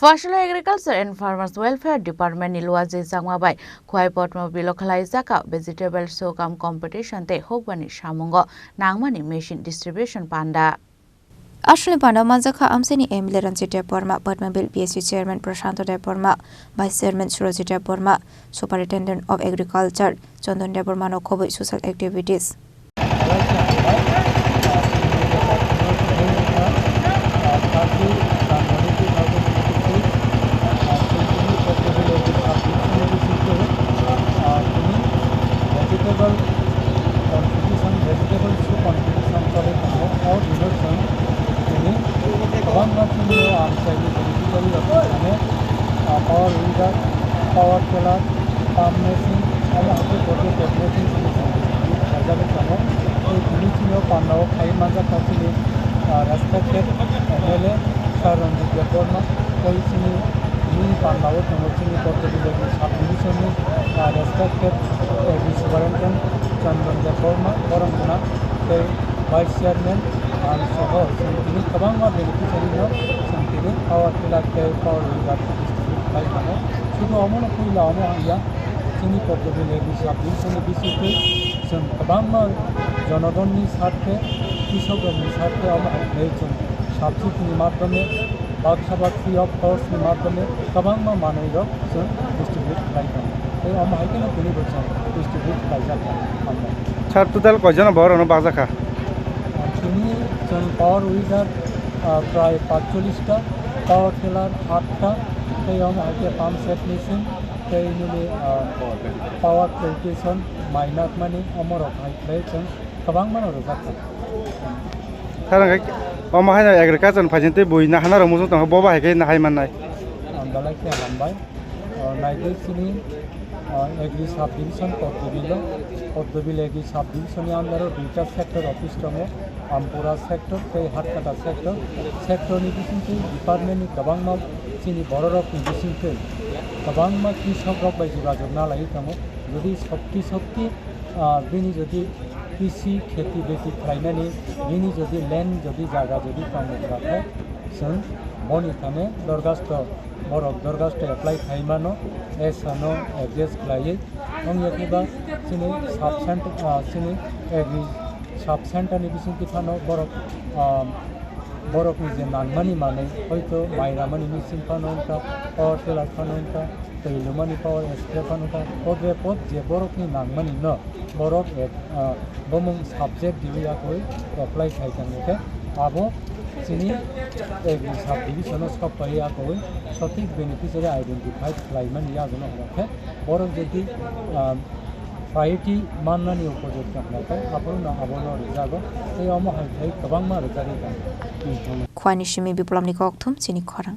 Phasalo Agriculture and Farmers Welfare Department ni Luwajijakma bai Khowai Padmabilo Khlaijakha vegetable sokam competition tei Hukbar ni Samungo Nangmani machine distribution Panda. Ashwini Panda bakjakha amsini emile ranjite porma Padmabilo PSU chairman Prashanto Porma vice chairman Surajita Porma superintendent of agriculture Chandon Porma no Khowai social activities. Power tiller, farm machine, all of the total technology Panda Khlaijakha Chini respected MLA Khorang Chini Panda Chini subdivision respected superintendent Khorang vice chairman and Saho Chini Khorang beneficiary power tiller power শুধু অমন কইলা অমন ইয়া চিনি পদ্ধতিলে subdivision বিশেষে जों गोबां জনগণनि স্বার্থে কৃষকদের স্বার্থে আমরা হয়েছেন সাবসিডিनि মাধ্যমে বাকjakha ফ্রি অফ কস্টनि মাধ্যমে गोबां मानैरक जों डिस्ट्रिबिउट खालामदों এই আমরা এখানে তিনি বলছেন ডিস্ট্রিবিউট খাইজাখা আমরা স্যার টোটাল কয়জন বড় bakjakha তিনি जों পাওয়ার উইডার প্রায় 45টা পাওয়ার টিলার 8টা এই আমরা পাম্প সেট মেশিন এই মিলে পাওয়ার প্লেটেশন মাইনাক মানি অমরক হাইপ্লেশন गोबां रंजाखा सारंगा अमाहाय एग्रिकालचर फाइजेंटे बुइना हाना रमुजों तंग बबा हायके नाहाय माननाय आंदालाय के हामबाय नायदे सिनि एग्रि सब डिविजन पद्मबिलो एग्रि सब डिविजन नि आन्दाराव दुइटा सेक्टर अफिस दङ आमपुरा सेक्टर तै हाटकाटा सेक्टरनि बिथिंखै डिपार्टमेन्टनि गोबां चिनि बर' रकनि बिथिंखै गोबां कृषक रक बाय जगाजगना लायो दङ जुदि सक्ति बिनि जुदि कृषि खेती बेटी खालामनानै बिनि जुदि लेन्ड जुदि जागा जुदि खालामोब्लाथाय जों बनि थाने दरखास्त एप्लाइ खालामनो एसानो एड्रेस खालायो आंनिबा जोंनि एग्रि साब सेन्टारनि बिथिंखै थानो बरफनि जे नांमानि माने हयतो माइरामानि मेचिन फानोनका पावार टिलार फानोनका दैलुमानि पावार स्प्रे फानोनका पदे पद जे बरफनि नांमानि न बरफ बमुं साबजेक्ट दिबियाखै एप्लाइ खालामनायखे आबो चिनि एग्रि साब डिविजन सफायाखै सঠিক बेनिफिशियारि आइडेन्टिफाइ खालामनानै यागोन होनबाथाय बरफ जुदि प्रायोरिटी माननानै उपयोगित खालामनायखाय आबोनो रिजागो এই অমহাय गोबां रिजागो Khowai Shimi Biplomni Kokthum Chini Khorang